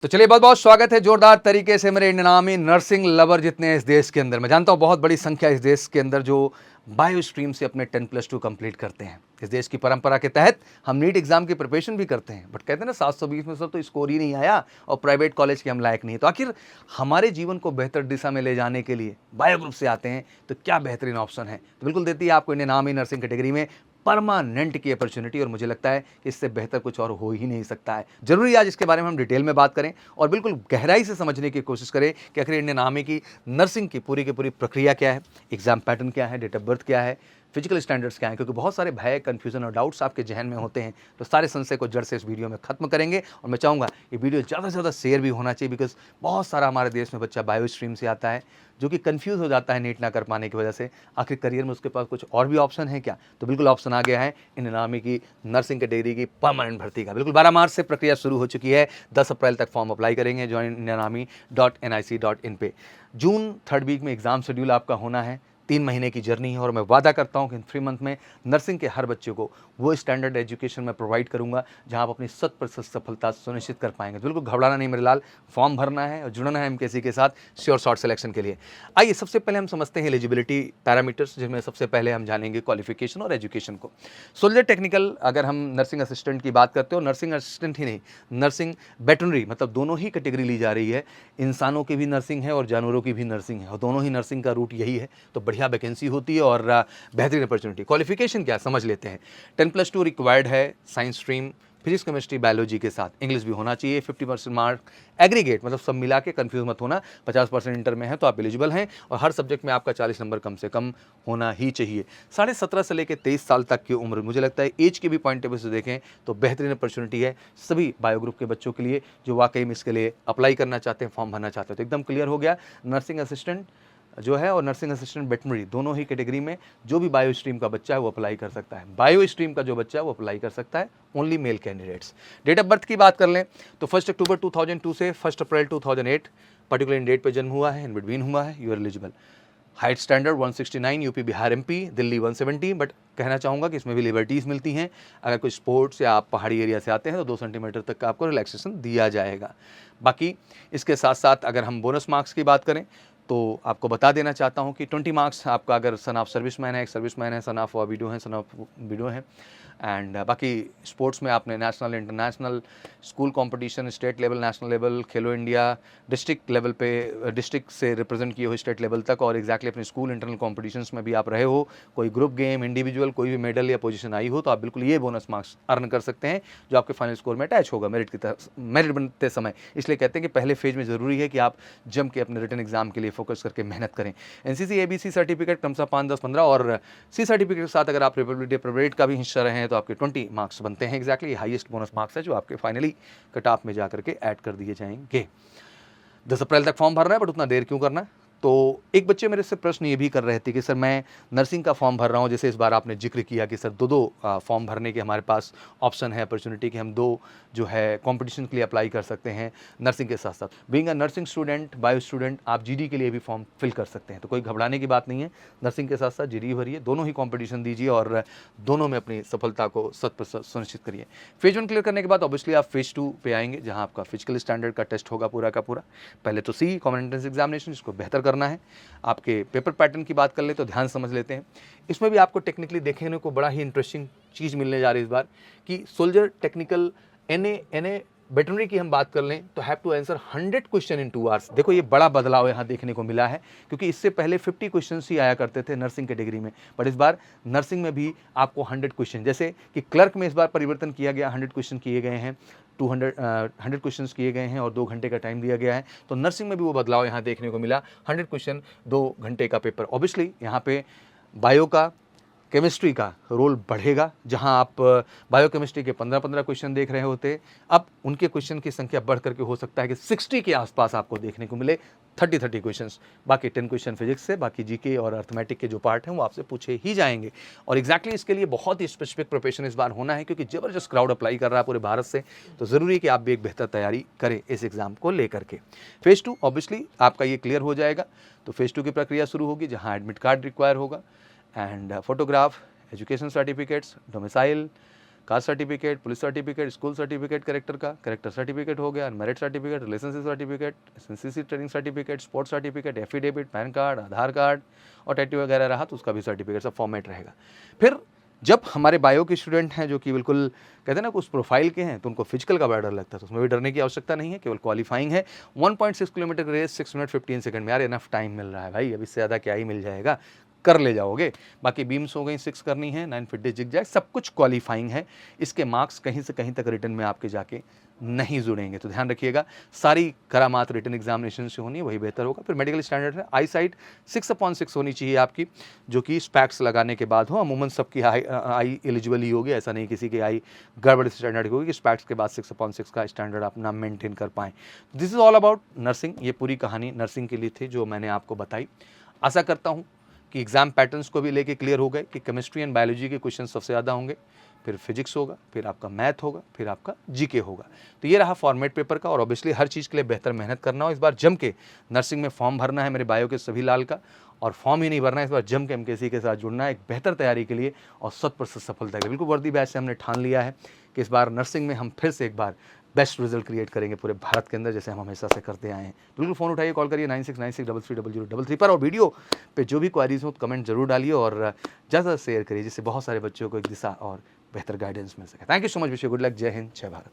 तो चलिए बहुत बहुत स्वागत है जोरदार तरीके से मेरे इंडियन आर्मी नर्सिंग लवर जितने हैं इस देश के अंदर। मैं जानता हूँ बहुत बड़ी संख्या इस देश के अंदर जो बायो स्ट्रीम से अपने 10+2 कंप्लीट करते हैं। इस देश की परंपरा के तहत हम नीट एग्जाम की प्रिपरेशन भी करते हैं, बट कहते हैं ना 720 में से तो स्कोर ही नहीं आया और प्राइवेट कॉलेज के हम लायक नहीं। तो आखिर हमारे जीवन को बेहतर दिशा में ले जाने के लिए बायो ग्रुप से आते हैं तो क्या बेहतरीन ऑप्शन है। तो बिल्कुल देती है आपको इंडियन आर्मी नर्सिंग कैटेगरी में परमानेंट की अपॉर्चुनिटी, और मुझे लगता है कि इससे बेहतर कुछ और हो ही नहीं सकता है। जरूरी आज इसके बारे में हम डिटेल में बात करें और बिल्कुल गहराई से समझने की कोशिश करें कि आखिर इंडियन आर्मी की नर्सिंग की पूरी प्रक्रिया क्या है, एग्जाम पैटर्न क्या है, डेट ऑफ बर्थ क्या है, फिजिकल स्टैंडर्ड्स क्या हैं, क्योंकि बहुत सारे भय, कन्फ्यूजन और डाउट्स आपके जहन में होते हैं। तो सारे संशय को जड़ से इस वीडियो में खत्म करेंगे और मैं चाहूँगा ये वीडियो ज़्यादा से ज़्यादा शेयर भी होना चाहिए, बिकॉज बहुत सारा हमारे देश में बच्चा बायो स्ट्रीम से आता है जो कि कंफ्यूज हो जाता है नीट ना कर पाने की वजह से। आखिर करियर में उसके पास कुछ और भी ऑप्शन है क्या? तो बिल्कुल ऑप्शन आ गया है इंडियन आर्मी की नर्सिंग कैटेगरी की परमानेंट भर्ती का। बिल्कुल 12 मार्च से प्रक्रिया शुरू हो चुकी है। 10 अप्रैल तक फॉर्म अप्लाई करेंगे joinIndianArmy.nic.in पे। जून 3rd वीक में एग्जाम शेड्यूल आपका होना है। 3 महीने की जर्नी है और मैं वादा करता हूं कि इन 3 मंथ में नर्सिंग के हर बच्चे को वो स्टैंडर्ड एजुकेशन में प्रोवाइड करूंगा जहां आप अपनी 100% सफलता सुनिश्चित कर पाएंगे। तो बिल्कुल घबराना नहीं मेरे लाल, फॉर्म भरना है और जुड़ना है एमकेसी के साथ श्योर शॉर्ट सिलेक्शन के लिए। आइए सबसे पहले हम समझते हैं एलिजिबिलिटी पैरामीटर्स, जिसमें सबसे पहले हम जानेंगे क्वालिफिकेशन और एजुकेशन को। सोल्जर टेक्निकल, अगर हम नर्सिंग असिस्टेंट की बात करते हो, नर्सिंग असिस्टेंट ही नहीं, नर्सिंग वेटरनरी, मतलब दोनों ही कैटेगरी ली जा रही है। इंसानों की भी नर्सिंग है और जानवरों की भी नर्सिंग है और दोनों ही नर्सिंग का रूट यही है। तो बढ़िया वैकेंसी होती है और बेहतरीन अपॉर्चुनिटी। क्वालिफिकेशन क्या समझ लेते हैं। 10+2 रिक्वायर्ड है, science stream, physics chemistry biology के साथ इंग्लिश भी होना चाहिए। 50% मार्क एग्रीगेट, मतलब सब मिला के, कंफ्यूज मत होना। 50% इंटर में है तो आप एलिजिबल हैं और हर सब्जेक्ट में आपका 40 नंबर कम से कम होना ही चाहिए। 17.5 से लेकर 23 साल तक की उम्र, मुझे लगता है एज के भी पॉइंट ऑफ व्यू से देखें तो बेहतरीन अपॉर्चुनिटी है सभी बायो ग्रुप के बच्चों के लिए जो वाकई में इसके लिए अप्लाई करना चाहते हैं, फॉर्म भरना चाहते हैं। तो एकदम क्लियर हो गया, नर्सिंग असिस्टेंट जो है और नर्सिंग असिस्टेंट वेटरनरी दोनों ही कैटेगरी में जो भी बायो स्ट्रीम का बच्चा है वो अप्लाई कर सकता है। बायो स्ट्रीम का जो बच्चा है वो अप्लाई कर सकता है, only male candidates. Date of birth की बात कर लें तो 1 अक्टूबर 2002 से 1 अप्रैल 2008 पर्टिकुलर इन डेट पे जन्म हुआ है, इन बिटवीन हुआ है, you are eligible. Height standard 169, UP Bihar MP, Delhi 170, but कहना चाहूँगा कि इसमें भी लिबर्टीज़ मिलती हैं। अगर कोई स्पोर्ट्स या आप पहाड़ी एरिया से आते हैं तो 2 सेंटीमीटर तक का आपको रिलैक्सेशन दिया जाएगा। बाकी इसके साथ साथ अगर हम बोनस मार्क्स की बात करें तो आपको बता देना चाहता हूं कि 20 मार्क्स आपका अगर सन ऑफ सर्विसमैन है, एक सर्विसमैन है, सन ऑफ विडो है, सन ऑफ विडो है। एंड बाकी स्पोर्ट्स में आपने national, international, school competition, state level, national level, खेलो इंडिया, डिस्ट्रिक्ट लेवल पे, डिस्ट्रिक्ट से रिप्रेजेंट किए हो स्टेट लेवल तक, और एग्जैक्टली अपने स्कूल इंटरनल कॉम्पिटिशन्स में भी आप रहे हो, कोई ग्रुप गेम, इंडिविजुअल कोई भी मेडल या पोजीशन आई हो, तो आप बिल्कुल ये बोनस मार्क्स अर्न कर सकते हैं जो आपके फाइनल स्कोर में अटैच होगा मेरिट बनते समय। इसलिए कहते हैं कि पहले फेज में ज़रूरी है कि आप जम के अपने रिटन एग्जाम के लिए फोकस करके मेहनत करें। एनसीसी एबीसी सर्टिफिकेट कम से 5, 10, 15 और सी सर्टिफिकेट के साथ अगर आप रिपब्लिक डे परेड का भी हिस्सा रहे हैं तो आपके 20 मार्क्स बनते हैं। एग्जैक्टली हाईएस्ट बोनस मार्क्स है जो आपके फाइनली कट ऑफ में जाकर के ऐड कर दिए जाएंगे। 10 अप्रैल तक फॉर्म भरना है, बट उतना देर क्यों करना है। तो एक बच्चे मेरे से प्रश्न ये भी कर रहे थे कि सर मैं नर्सिंग का फॉर्म भर रहा हूँ, जैसे इस बार आपने जिक्र किया कि सर दो फॉर्म भरने के हमारे पास ऑप्शन है, अपॉर्चुनिटी कि हम 2 जो है कंपटीशन के लिए अप्लाई कर सकते हैं नर्सिंग के साथ साथ। Being a nursing student, bio student, आप जीडी के लिए भी फॉर्म फिल कर सकते हैं। तो कोई घबराने की बात नहीं है, नर्सिंग के साथ साथ जीडी भरिए, दोनों ही कॉम्पिटिशन दीजिए और दोनों में अपनी सफलता को 100% सुनिश्चित करिए। फेज 1 क्लियर करने के बाद ऑब्वियसली आप फेज 2 पे आएंगे जहाँ आपका फिजिकल स्टैंडर्ड का टेस्ट होगा पूरा का पूरा। पहले तो सी कॉमन एंट्रेंस एग्जामिनेशन, जिसको बेहतर करना है। आपके पेपर पैटर्न की बात कर ले तो ध्यान समझ लेते हैं। इसमें भी आपको टेक्निकली देखने को बड़ा ही इंटरेस्टिंग चीज़ मिलने जा रही है इस बार कि सोल्जर टेक्निकल एनए वेटरनरी की हम बात कर लें तो have to answer 100 question in 2 hours. देखो ये बड़ा बदलाव यहाँ देखने को मिला है, क्योंकि इससे पहले 50 क्वेश्चन ही आया करते थे नर्सिंग कैटेगरी में, बट इस बार नर्सिंग में भी आपको 100 क्वेश्चन, जैसे कि क्लर्क में इस बार परिवर्तन किया गया, 100 क्वेश्चन किए गए हैं, 100 क्वेश्चन किए गए हैं और 2 घंटे का टाइम दिया गया है। तो नर्सिंग में भी वो बदलाव यहाँ देखने को मिला, 100 क्वेश्चन, 2 घंटे का पेपर। ऑब्वियसली यहाँ पे बायो का, केमिस्ट्री का रोल बढ़ेगा, जहां आप बायोकेमिस्ट्री के 15-15 क्वेश्चन देख रहे होते, अब उनके क्वेश्चन की संख्या बढ़ करके हो सकता है कि 60 के आसपास आपको देखने को मिले, 30 क्वेश्चंस। बाकी 10 क्वेश्चन फिजिक्स से, बाकी जीके और अर्थमेटिक के जो पार्ट हैं वो आपसे पूछे ही जाएंगे। और एग्जैक्टली इसके लिए बहुत ही स्पेसिफिक प्रिपरेशन इस बार होना है, क्योंकि जबरदस्त क्राउड अप्लाई कर रहा है पूरे भारत से, तो ज़रूरी है कि आप भी एक बेहतर तैयारी करें इस एग्जाम को लेकर के। फेज़ 2 ऑब्वियसली आपका ये क्लियर हो जाएगा तो फेज़ 2 की प्रक्रिया शुरू होगी, जहाँ एडमिट कार्ड रिक्वायर होगा and photograph, education certificates, domicile, caste certificate, police certificate, school certificate character का, कैरेक्टर सर्टिफिकेट हो गया, merit certificate, relationship certificate, NCC training certificate, sports certificate, affidavit, PAN card, Aadhaar card और टैटू वगैरह रहा तो उसका भी सर्टिफिकेट सब फॉर्मेट रहेगा। फिर जब हमारे बायो के स्टूडेंट हैं जो कि बिल्कुल कहते हैं ना उस प्रोफाइल के हैं, तो उनको फिजिकल का बड़ा डर लगता है, तो उसमें भी डरने की आवश्यकता नहीं है, केवल क्वालिफाइंग है। 1.6 किलोमीटर का रेस 6 मिनट 15 सेकंड में, यार इनफ टाइम मिल रहा है भाई, अब इससे ज़्यादा क्या ही मिल जाएगा, कर ले जाओगे। बाकी बीम्स हो गई 6 करनी है, 9 फिट जिग जैग, सब कुछ क्वालिफाइंग है। इसके मार्क्स कहीं से कहीं तक रिटर्न में आपके जाके नहीं जुड़ेंगे, तो ध्यान रखिएगा सारी करामात रिटर्न एग्जामिनेशन से होनी है, वही बेहतर होगा। फिर मेडिकल स्टैंडर्ड है, आई साइट 6/6 होनी चाहिए आपकी, जो कि स्पैक्स लगाने के बाद हो। अमूमन सबकी आई एलिजिबल ही होगी, ऐसा नहीं किसी की आई गड़बड़ स्टैंडर्ड की होगी कि स्पैक्स के बाद 6/6 का स्टैंडर्ड अपना मेंटेन कर पाएँ। This is all about nursing. ये पूरी कहानी नर्सिंग के लिए थी जो मैंने आपको बताई। आशा करता हूँ कि एग्जाम पैटर्न्स को भी लेके क्लियर हो गए कि केमिस्ट्री एंड बायोलॉजी के क्वेश्चन सबसे ज़्यादा होंगे, फिर फिजिक्स होगा, फिर आपका मैथ होगा, फिर आपका जीके होगा। तो ये रहा फॉर्मेट पेपर का, और ऑब्वियसली हर चीज़ के लिए बेहतर मेहनत करना हो। इस बार जम के नर्सिंग में फॉर्म भरना है मेरे बायो के सभी लाल का, और फॉर्म ही नहीं भरना है, इस बार जम के एमकेसी के साथ जुड़ना है एक बेहतर तैयारी के लिए और 100% सफलता के लिए। बिल्कुल वर्दी बैच से हमने ठान लिया है कि इस बार नर्सिंग में हम फिर से एक बार बेस्ट रिजल्ट क्रिएट करेंगे पूरे भारत के अंदर, जैसे हम हमेशा से करते आए हैं। बिल्कुल फ़ोन उठाइए, कॉल करिए 9696330033 पर, और वीडियो पे जो भी क्वारीज हो तो कमेंट जरूर डालिए और ज़्यादा शेयर करिए, जिससे बहुत सारे बच्चों को एक दिशा और बेहतर गाइडेंस मिल सके। Thank you so much, wish you good luck. जय हिंद, जय भारत।